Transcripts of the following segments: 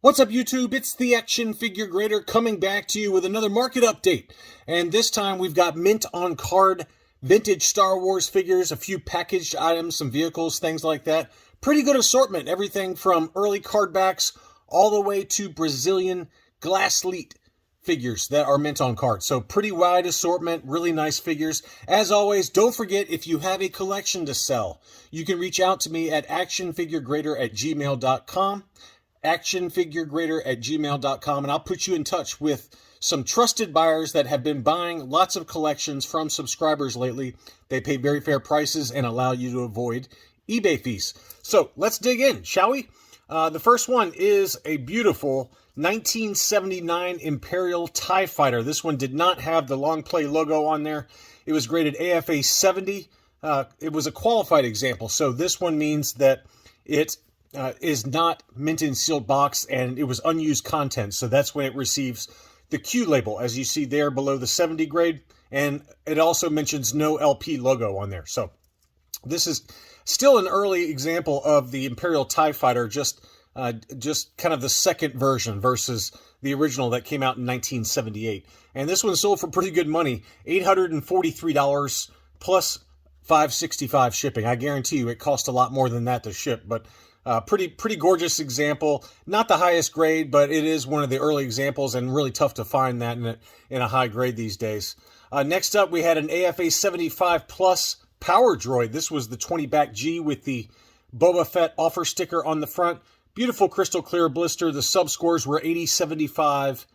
What's up, YouTube? It's the Action Figure Grader coming back to you with another market update. And this time we've got mint on card, vintage Star Wars figures, a few packaged items, some vehicles, things like that. Pretty good assortment. Everything from early card backs all the way to Brazilian Glasslite figures that are mint on card. So pretty wide assortment, really nice figures. As always, don't forget, if you have a collection to sell, you can reach out to me at actionfiguregrader@gmail.com. actionfiguregrader@gmail.com, and I'll put you in touch with some trusted buyers that have been buying lots of collections from subscribers lately. They pay very fair prices and allow you to avoid eBay fees. So let's dig in, shall we? The first one is a beautiful 1979 Imperial TIE Fighter. This one did not have the long play logo on there. It was graded AFA 70. It was a qualified example, so this one means that it is not mint in sealed box, and it was unused content. So that's when it receives the Q label, as you see there below the 70 grade. And it also mentions no LP logo on there. So this is still an early example of the Imperial TIE Fighter, just kind of the second version versus the original that came out in 1978. And this one sold for pretty good money, $843 plus $565 shipping. I guarantee you it cost a lot more than that to ship, but pretty gorgeous example. Not the highest grade, but it is one of the early examples, and really tough to find that in a high grade these days. Next up, we had an AFA 75 Plus Power Droid. This was the 20 back G with the Boba Fett offer sticker on the front. Beautiful crystal clear blister. The sub scores were 80, 75,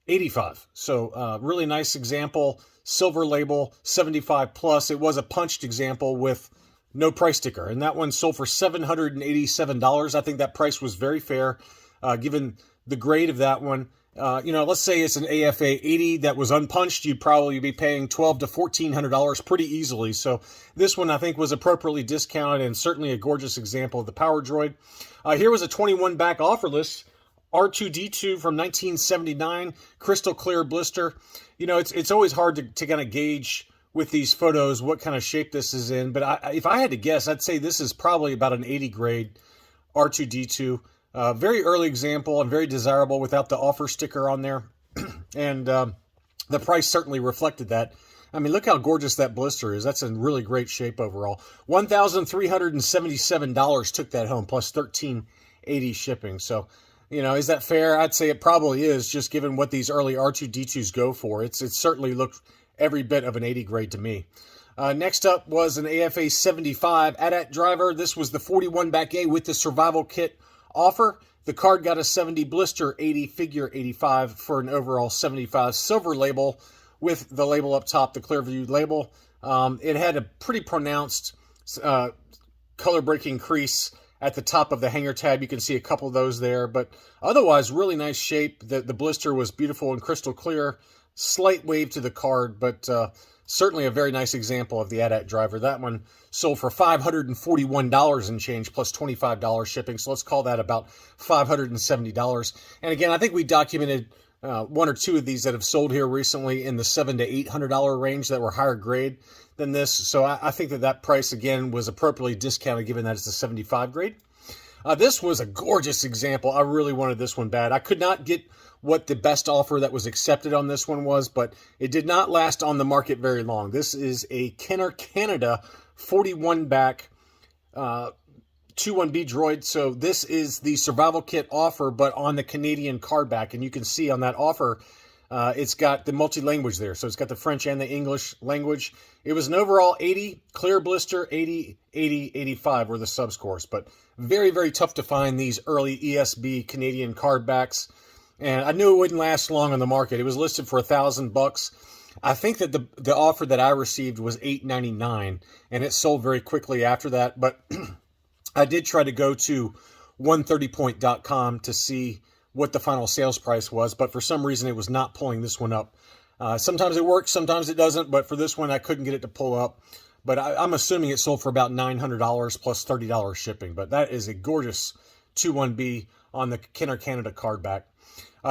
85. So really nice example. Silver label, 75 plus. It was a punched example with no price sticker, and that one sold for $787. I think that price was very fair, given the grade of that one. Let's say it's an AFA 80 that was unpunched, you'd probably be paying $1,200 to $1,400 pretty easily. So this one, I think, was appropriately discounted, and certainly a gorgeous example of the Power Droid. Here was a 21 back offerless R2-D2 from 1979, crystal clear blister. You know, it's always hard to kind of gauge with these photos what kind of shape this is in, but if I had to guess, I'd say this is probably about an 80 grade R2-D2. Very early example and very desirable without the offer sticker on there. And the price certainly reflected that. I mean, look how gorgeous that blister is. That's in really great shape overall. $1,377 took that home, plus $1,380 shipping. So, you know, is that fair? I'd say it probably is, just given what these early R2-D2s go for. It certainly looked every bit of an 80 grade to me. Next up was an AFA 75 AT-AT driver. This was the 41 back A with the survival kit offer. The card got a 70 blister, 80 figure, 85 for an overall 75 silver label with the label up top, the Clearview label. It had a pretty pronounced color breaking crease at the top of the hanger tab. You can see a couple of those there, but otherwise really nice shape. The blister was beautiful and crystal clear. Slight wave to the card, but certainly a very nice example of the AT-AT driver. That one sold for $541 and change, plus $25 shipping, so let's call that about $570. And again, I think we documented one or two of these that have sold here recently in the $700 to $800 range that were higher grade than this, so I think that price, again, was appropriately discounted given that it's a 75 grade. This was a gorgeous example. I really wanted this one bad. I could not get what the best offer that was accepted on this one was, but it did not last on the market very long. This is a Kenner Canada 41 back 21B droid. So this is the survival kit offer, but on the Canadian card back. And you can see on that offer, it's got the multi-language there. So it's got the French and the English language. It was an overall 80, clear blister, 80, 80, 85 were the sub scores, but very, very tough to find these early ESB Canadian card backs. And I knew it wouldn't last long on the market. It was listed for $1,000. I think that the offer that I received was $899, and it sold very quickly after that. But I did try to go to 130point.com to see what the final sales price was, but for some reason it was not pulling this one up. Sometimes it works, sometimes it doesn't, but for this one I couldn't get it to pull up. But I'm assuming it sold for about $900 plus $30 shipping. But that is a gorgeous 21B on the Kenner Canada card back.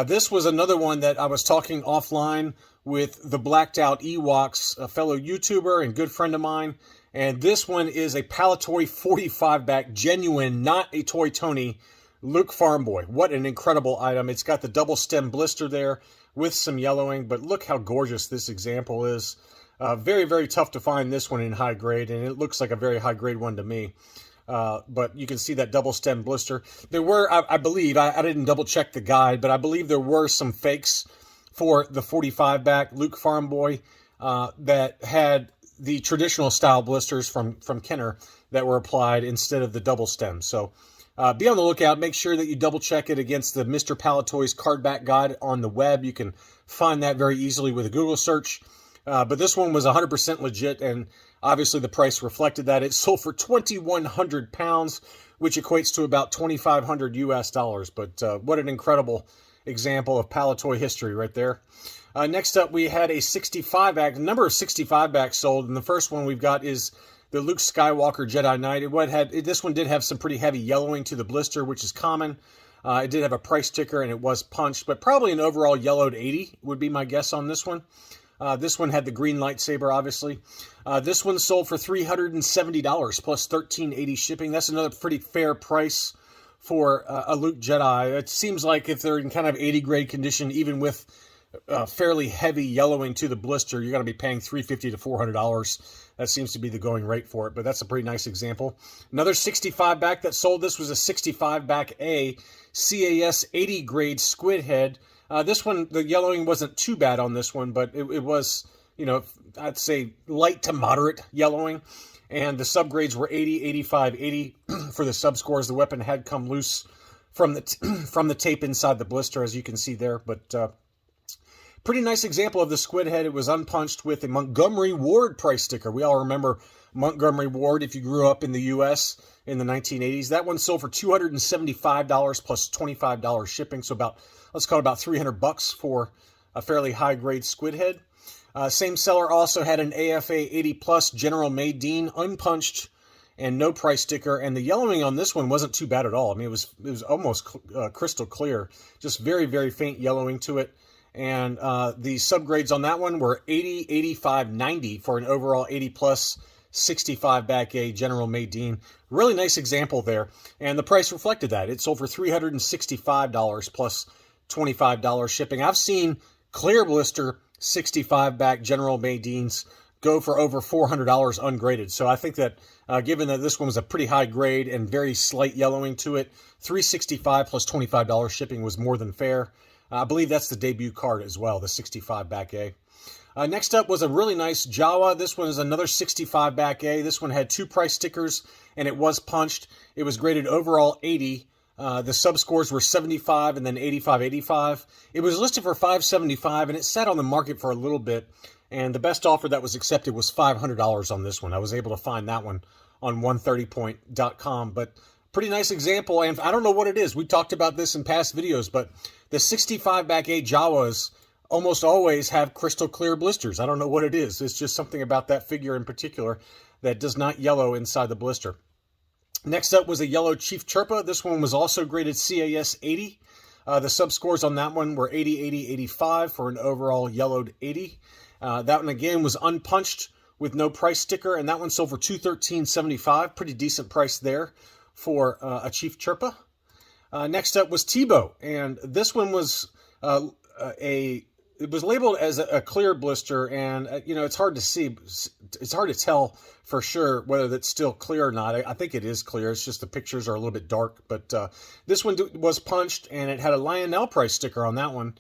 This was another one that I was talking offline with the Blacked Out Ewoks, a fellow YouTuber and good friend of mine. And this one is a Palitoy 45 back, genuine, not a Toy Tony Luke Farmboy. What an incredible item. It's got the double stem blister there with some yellowing, but look how gorgeous this example is. Very, very tough to find this one in high grade, and it looks like a very high grade one to me. But you can see that double stem blister. There were, I believe, I didn't double check the guide, but I believe there were some fakes for the 45 back Luke Farmboy that had the traditional style blisters from Kenner that were applied instead of the double stem. So be on the lookout. Make sure that you double check it against the Mr. Palitoy's card back guide on the web. You can find that very easily with a Google search. But this one was 100% legit, and obviously the price reflected that. It sold for 2,100 pounds, which equates to about 2,500 US dollars. But what an incredible example of Palitoy history right there. Next up, we had a 65 back. The number of 65 backs sold, and the first one we've got is the Luke Skywalker Jedi Knight. This one did have some pretty heavy yellowing to the blister, which is common. It did have a price ticker, and it was punched, but probably an overall yellowed 80 would be my guess on this one. This one had the green lightsaber, obviously. This one sold for $370 plus $13.80 shipping. That's another pretty fair price for a Luke Jedi. It seems like if they're in kind of 80 grade condition, even with fairly heavy yellowing to the blister, you're going to be paying $350 to $400. That seems to be the going rate for it, but that's a pretty nice example. Another 65 back that sold. This was a 65 back A CAS 80 grade squid head. This one, the yellowing wasn't too bad on this one, but it was, you know, I'd say light to moderate yellowing. And the subgrades were 80, 85, 80 for the subscores. The weapon had come loose from the tape inside the blister, as you can see there. But pretty nice example of the squid head. It was unpunched with a Montgomery Ward price sticker. We all remember Montgomery Ward if you grew up in the U.S. in the 1980s. That one sold for $275 plus $25 shipping, so about, let's call it about $300 for a fairly high-grade squid head. Same seller also had an AFA 80 Plus General May Dean, unpunched and no price sticker. And the yellowing on this one wasn't too bad at all. I mean, it was almost crystal clear, just very, very faint yellowing to it. And the subgrades on that one were 80, 85, 90 for an overall 80 plus 65 back A General May Dean. Really nice example there. And the price reflected that. It sold for $365 plus $25 shipping. I've seen clear blister 65 back General May Deans go for over $400 ungraded. So I think that given that this one was a pretty high grade and very slight yellowing to it, $365 plus $25 shipping was more than fair. I believe that's the debut card as well, the 65 back A. Next up was a really nice Jawa. This one is another 65 back A. This one had two price stickers, and it was punched. It was graded overall 80. The subscores were 75 and then 85, 85. It was listed for $575, and it sat on the market for a little bit. And the best offer that was accepted was $500 on this one. I was able to find that one on 130point.com. But pretty nice example, and I don't know what it is. We talked about this in past videos, but the 65 back A Jawas almost always have crystal clear blisters. I don't know what it is. It's just something about that figure in particular that does not yellow inside the blister. Next up was a yellow Chief Chirpa. This one was also graded CAS 80. The subscores on that one were 80, 80, 85 for an overall yellowed 80. That one again was unpunched with no price sticker, and that one sold for $213.75. Pretty decent price there for a Chief Chirpa. Next up was Tebow, and this one was it was labeled as a clear blister, and you know, it's hard to see. It's hard to tell for sure whether that's still clear or not. I think it is clear. It's just the pictures are a little bit dark. But this one was punched, and it had a Lionel price sticker on that one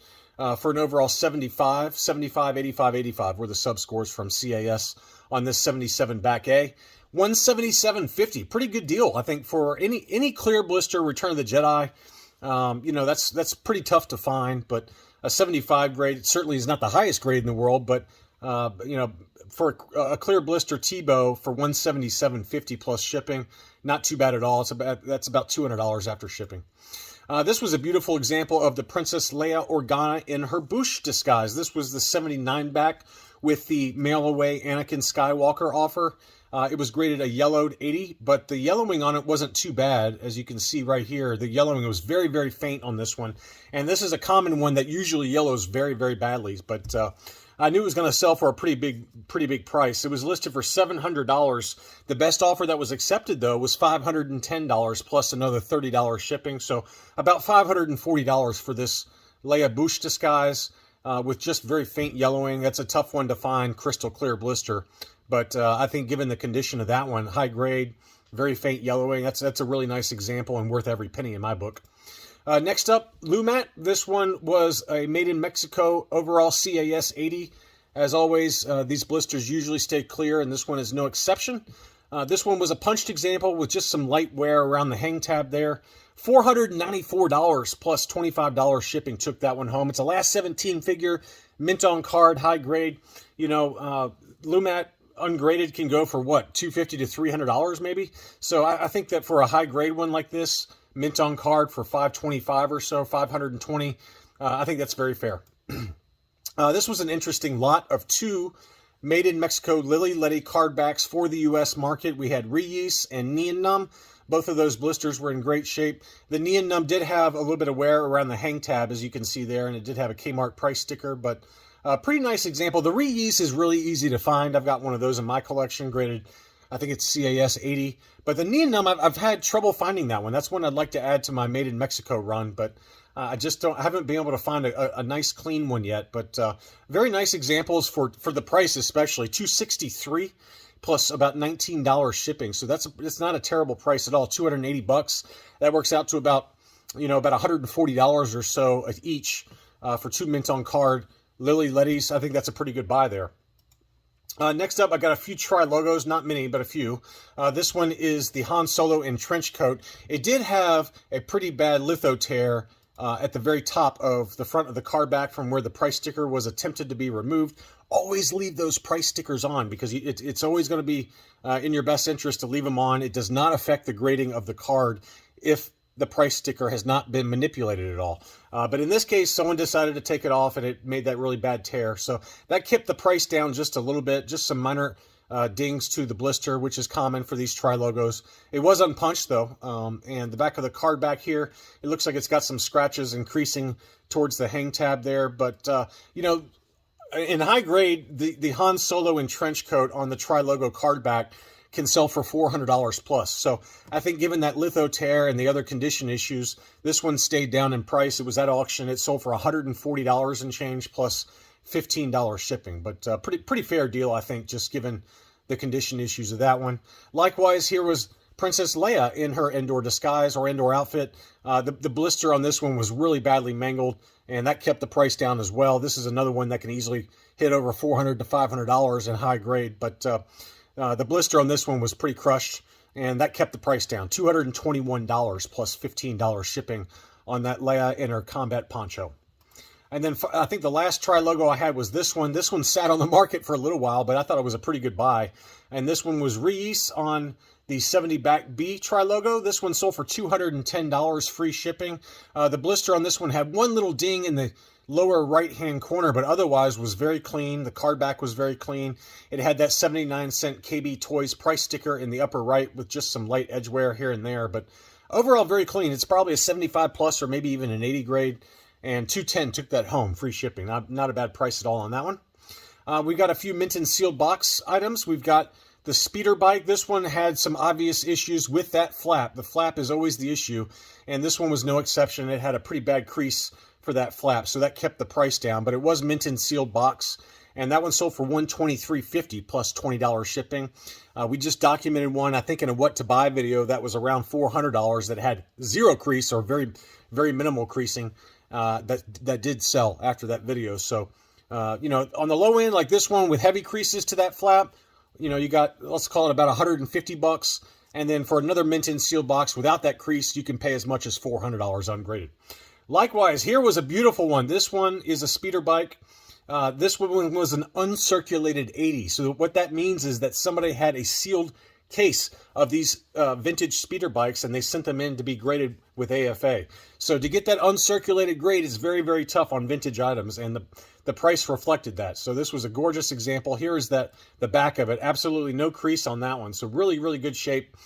for an overall 75, 75, 85, 85 were the subscores from CAS on this 77 back A. 177.50, pretty good deal, I think, for any clear blister Return of the Jedi. You know, that's pretty tough to find, but a 75 grade, it certainly is not the highest grade in the world, but you know, for a clear blister Tebow for $177.50 plus shipping, not too bad at all. That's about $200 after shipping. This was a beautiful example of the Princess Leia Organa in her Bush disguise. This was the 79 back with the mail away Anakin Skywalker offer. It was graded a yellowed 80, but the yellowing on it wasn't too bad. As you can see right here, the yellowing was very, very faint on this one. And this is a common one that usually yellows very, very badly. But I knew it was going to sell for a pretty big price. It was listed for $700. The best offer that was accepted, though, was $510 plus another $30 shipping. So about $540 for this Leia Bouche disguise with just very faint yellowing. That's a tough one to find, crystal clear blister. But I think given the condition of that one, high grade, very faint yellowing, that's a really nice example and worth every penny in my book. Next up, Lumat. This one was a made in Mexico overall CAS 80. As always, these blisters usually stay clear, and this one is no exception. This one was a punched example with just some light wear around the hang tab there. $494 plus $25 shipping took that one home. It's a last 17 figure, mint on card, high grade. You know, Lumat ungraded can go for what, $250 to $300 maybe? So I think that for a high grade one like this, mint on card for $525 or so, $520, I think that's very fair. This was an interesting lot of two made in Mexico Lily Letty card backs for the U.S. market. We had Reese and Neon Numb. Both of those blisters were in great shape. The Neon Numb did have a little bit of wear around the hang tab, as you can see there, and it did have a Kmart price sticker, but pretty nice example. The Reese is really easy to find. I've got one of those in my collection, graded, I think it's CAS 80. But the Neon Numb, I've had trouble finding that one. That's one I'd like to add to my Made in Mexico run, but I haven't been able to find a nice clean one yet. But very nice examples for the price, especially $263 plus about $19 shipping. So it's not a terrible price at all. $280. That works out to about $140 or so each for two mint on card Lily Lettys. I think that's a pretty good buy there. Next up, I got a few tri-logos, not many, but a few. This one is the Han Solo in trench coat. It did have a pretty bad litho tear at the very top of the front of the card back from where the price sticker was attempted to be removed. Always leave those price stickers on because it's always going to be in your best interest to leave them on. It does not affect the grading of the card if the price sticker has not been manipulated at all. But in this case, someone decided to take it off and it made that really bad tear. So that kept the price down just a little bit, just some minor dings to the blister, which is common for these tri-logos. It was unpunched though. And the back of the card back here, it looks like it's got some scratches increasing towards the hang tab there. But, in high grade, the Han Solo in trench coat on the tri-logo card back can sell for $400 plus. So I think given that litho tear and the other condition issues, this one stayed down in price. It was at auction. It sold for $140 and change plus $15 shipping. But pretty fair deal, I think, just given the condition issues of that one. Likewise, here was Princess Leia in her indoor disguise or indoor outfit. The blister on this one was really badly mangled, and that kept the price down as well. This is another one that can easily hit over $400 to $500 in high grade, but the blister on this one was pretty crushed, and that kept the price down. $221 plus $15 shipping on that Leia in her combat poncho. And then I think the last tri-logo I had was this one. This one sat on the market for a little while, but I thought it was a pretty good buy. And this one was Reese on the 70 back B tri-logo. This one sold for $210 free shipping. The blister on this one had one little ding in the lower right-hand corner, but otherwise was very clean. The card back was very clean. It had that 79-cent KB Toys price sticker in the upper right with just some light edge wear here and there, but overall very clean. It's probably a 75 plus or maybe even an 80 grade, and $210 took that home, free shipping. Not a bad price at all on that one. We've got a few mint and sealed box items. We've got the speeder bike. This one had some obvious issues with that flap. The flap is always the issue, and this one was no exception. It had a pretty bad crease for that flap, so that kept the price down, but it was mint and sealed box, and that one sold for $123.50 plus $20 shipping. We just documented one, I think in a what to buy video, that was around $400 that had zero crease or very, very minimal creasing that did sell after that video. So, on the low end, like this one with heavy creases to that flap, you got, let's call it about $150. And then for another mint and sealed box without that crease, you can pay as much as $400 ungraded. Likewise, here was a beautiful one. This one is a speeder bike. This one was an uncirculated 80. So what that means is that somebody had a sealed case of these vintage speeder bikes, and they sent them in to be graded with AFA. So to get that uncirculated grade is very, very tough on vintage items, and the price reflected that. So this was a gorgeous example. Here is the back of it. Absolutely no crease on that one. So really, really good shape.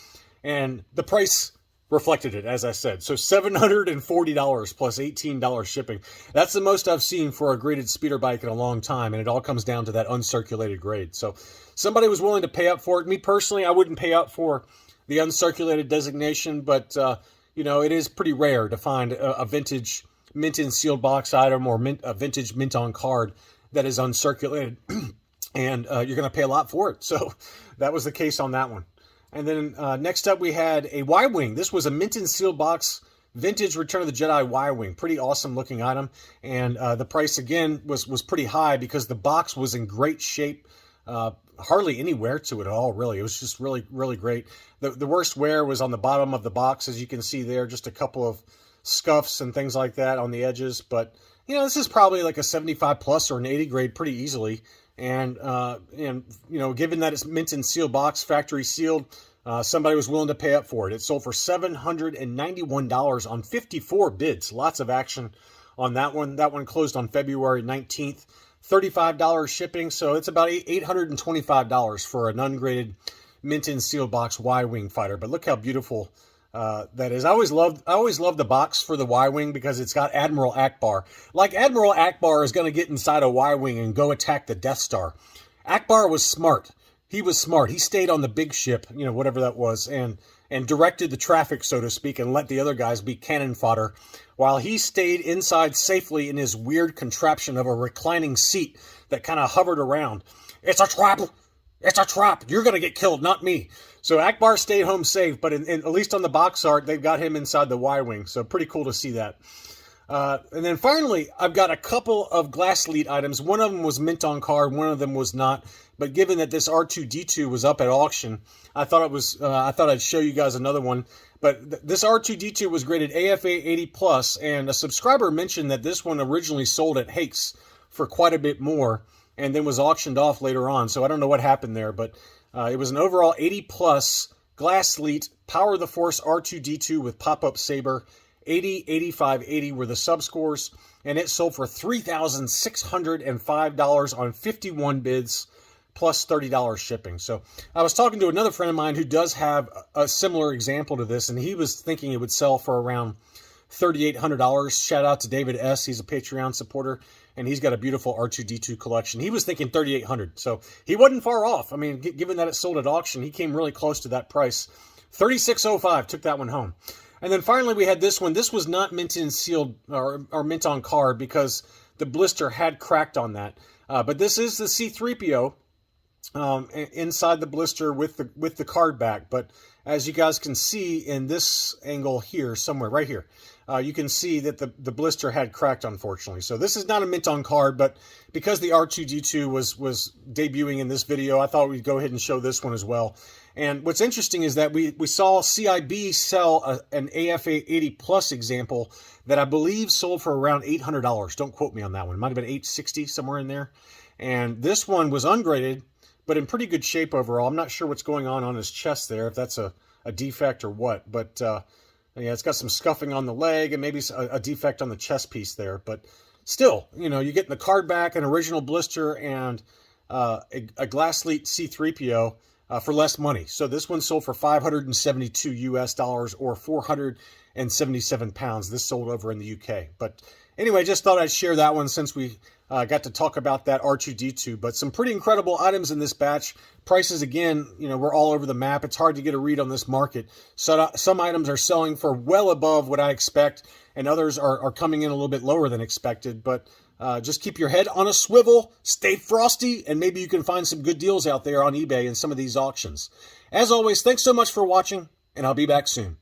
And the price reflected it, as I said. So $740 plus $18 shipping. That's the most I've seen for a graded speeder bike in a long time, and it all comes down to that uncirculated grade. So somebody was willing to pay up for it. Me personally, I wouldn't pay up for the uncirculated designation, but you know, it is pretty rare to find a vintage mint in sealed box item or a vintage mint on card that is uncirculated, and you're going to pay a lot for it. So that was the case on that one. And then next up we had a Y-Wing. This was a mint in sealed box vintage Return of the Jedi Y-Wing. Pretty awesome looking item, and the price again was pretty high because the box was in great shape. Hardly any wear to it at all, really. It was just really, really great. The worst wear was on the bottom of the box, as you can see there, just a couple of scuffs and things like that on the edges. But, you know, this is probably like a 75 plus or an 80 grade pretty easily. And you know, given that it's mint in sealed box, factory sealed, somebody was willing to pay up for it. It sold for $791 on 54 bids. Lots of action on that one. That one closed on February 19th. $35 shipping, so it's about $825 for an ungraded mint in sealed box Y-Wing fighter. But look how beautiful that is. I always loved the box for the Y-Wing because it's got Admiral Akbar. Like Admiral Akbar is going to get inside a Y-Wing and go attack the Death Star. Akbar was smart. He was smart. He stayed on the big ship, you know, whatever that was, and directed the traffic, so to speak, and let the other guys be cannon fodder, while he stayed inside safely in his weird contraption of a reclining seat that kind of hovered around. It's a trap! It's a trap! You're going to get killed, not me. So Akbar stayed home safe, but at least on the box art, they've got him inside the Y-Wing, so pretty cool to see that. And then finally, I've got a couple of Glasslite items. One of them was mint on card, one of them was not. But given that this R2-D2 was up at auction, I thought I'd show you guys another one. But this R2-D2 was graded AFA 80+, and a subscriber mentioned that this one originally sold at Hakes for quite a bit more, and then was auctioned off later on. So I don't know what happened there, but it was an overall 80+ Glasslite Power of the Force R2-D2 with pop-up saber. 80, 85, 80 were the subscores, and it sold for $3,605 on 51 bids, plus $30 shipping. So I was talking to another friend of mine who does have a similar example to this, and he was thinking it would sell for around $3,800. Shout out to David S. He's a Patreon supporter, and he's got a beautiful R2-D2 collection. He was thinking $3,800, so he wasn't far off. I mean, given that it sold at auction, he came really close to that price. $3,605, took that one home. And then finally we had this one. This was not mint in sealed or mint on card because the blister had cracked on that. But this is the C-3PO inside the blister with the card back. But as you guys can see in this angle here, somewhere right here, you can see that the blister had cracked, unfortunately. So this is not a mint on card, but because the R2-D2 was debuting in this video, I thought we'd go ahead and show this one as well. And what's interesting is that we saw CIB sell an AFA 80+ example that I believe sold for around $800. Don't quote me on that one. It might have been $860, somewhere in there. And this one was ungraded, but in pretty good shape overall. I'm not sure what's going on his chest there, if that's a defect or what. But yeah, it's got some scuffing on the leg and maybe a defect on the chest piece there. But still, you know, you're getting the card back, an original blister, and a Glasslite C-3PO. For less money. So this one sold for $572 US or 477 pounds. This sold over in the UK. But anyway, just thought I'd share that one since we got to talk about that R2-D2. But some pretty incredible items in this batch. Prices, again, you know, we're all over the map. It's hard to get a read on this market. So some items are selling for well above what I expect, and others are coming in a little bit lower than expected. But just keep your head on a swivel, stay frosty, and maybe you can find some good deals out there on eBay in some of these auctions. As always, thanks so much for watching, and I'll be back soon.